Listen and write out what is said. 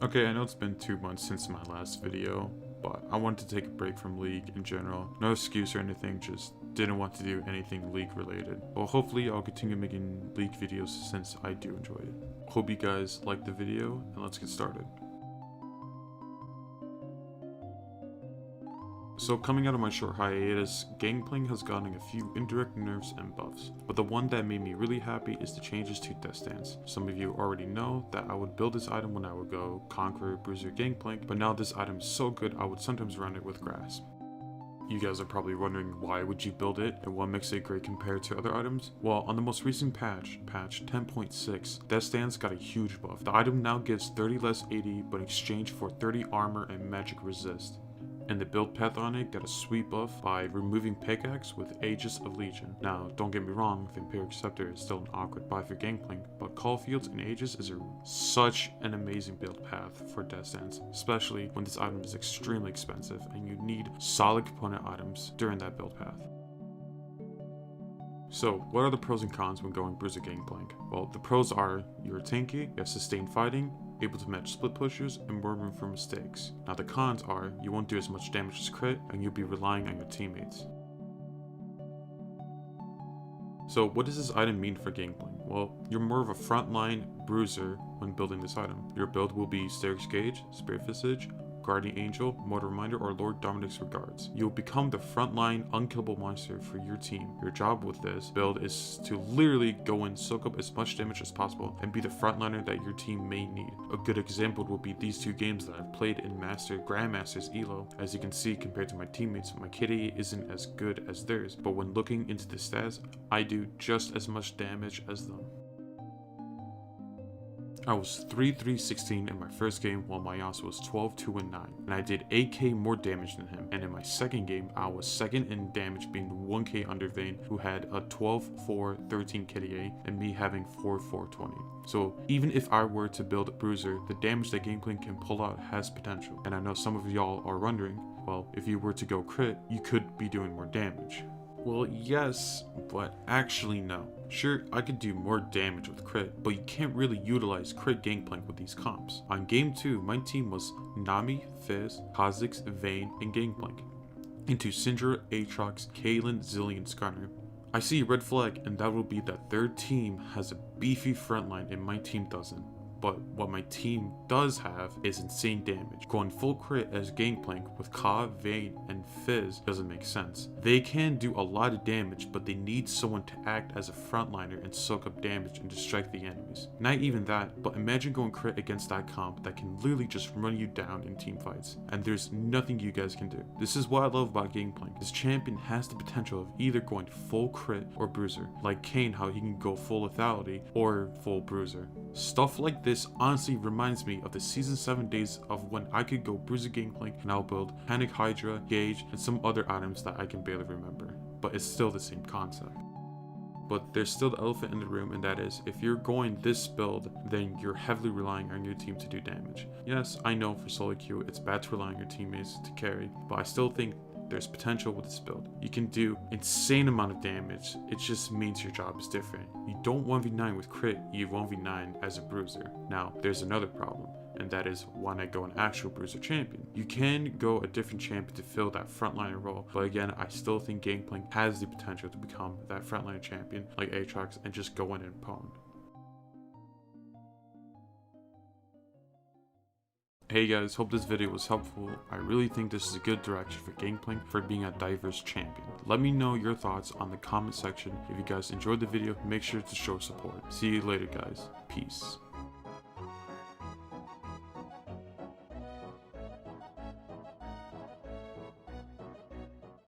Okay, I know it's been 2 months since my last video, but I wanted to take a break from League in general. No excuse or anything, just didn't want to do anything League related. Well, hopefully I'll continue making League videos since I do enjoy it. Hope you guys liked the video, and let's get started. So coming out of my short hiatus, Gangplank has gotten a few indirect nerfs and buffs, but the one that made me really happy is the changes to death stance. Some of you already know that I would build this item when I would go Clanker, Bruiser, Gangplank, but now this item is so good I would sometimes run it with grass. You guys are probably wondering why would you build it and what makes it great compared to other items? Well, on the most recent patch 10.6, death stance got a huge buff. The item now gives 30 less AD but in exchange for 30 armor and magic resist. And the build path on it got a sweet buff by removing pickaxe with Aegis of Legion. Now, don't get me wrong, Vampiric Scepter is still an awkward buy for Gangplank, but Caulfields and Aegis is such an amazing build path for death stance, especially when this item is extremely expensive and you need solid component items during that build path. So, what are the pros and cons when going Bruiser Gangplank? Well, the pros are you're tanky, you have sustained fighting, able to match split pushers, and more room for mistakes. Now the cons are you won't do as much damage as crit, and you'll be relying on your teammates. So what does this item mean for Gangplank? Well, you're more of a frontline bruiser when building this item. Your build will be Sterix Gauge, Spirit Visage, Guardian Angel, Mortal Reminder, or Lord Dominic's Regards. You'll become the frontline unkillable monster for your team. Your job with this build is to literally go and soak up as much damage as possible and be the frontliner that your team may need. A good example will be these two games that I've played in Grandmaster's Elo. As you can see, compared to my teammates, my kitty isn't as good as theirs, but when looking into the stats, I do just as much damage as them. I was 3-3-16 in my first game while my Yasuo was 12-2-9, and I did 8k more damage than him, and in my second game I was second in damage being 1k under Vayne, who had a 12-4-13 KDA and me having 4-4-20. So even if I were to build a Bruiser, the damage that Gangplank can pull out has potential, and I know some of y'all are wondering, well, if you were to go crit, you could be doing more damage. Well, yes, but actually no. Sure, I could do more damage with crit, but you can't really utilize crit Gangplank with these comps. On game 2, my team was Nami, Fizz, Kha'Zix, Vayne, and Gangplank. Into Syndra, Aatrox, Caitlyn, Zillion, Skarner. I see a red flag, and that will be that their team has a beefy frontline and my team doesn't. But what my team does have is insane damage. Going full crit as Gangplank with Ka, Vayne, and Fizz doesn't make sense. They can do a lot of damage, but they need someone to act as a frontliner and soak up damage and distract the enemies. Not even that, but imagine going crit against that comp that can literally just run you down in team fights, and there's nothing you guys can do. This is what I love about Gangplank. This champion has the potential of either going full crit or bruiser, like Kayn, how he can go full lethality or full bruiser. Stuff like this honestly reminds me of the season 7 days of when I could go Bruiser Gangplank and I'll build Panic Hydra, Gauge, and some other items that I can barely remember, but it's still the same concept. But there's still the elephant in the room, and that is, if you're going this build, then you're heavily relying on your team to do damage. Yes, I know for solo queue it's bad to rely on your teammates to carry, but I still think there's potential with this build. You can do insane amount of damage, it just means your job is different. You don't 1v9 with crit, you 1v9 as a bruiser. Now, there's another problem, and that is why not go an actual bruiser champion. You can go a different champion to fill that frontliner role, but again, I still think Gangplank has the potential to become that frontliner champion like Aatrox and just go in and pwn. Hey guys, hope this video was helpful. I really think this is a good direction for Gangplank for being a diverse champion. Let me know your thoughts on the comment section. If you guys enjoyed the video, make sure to show support. See you later guys. Peace.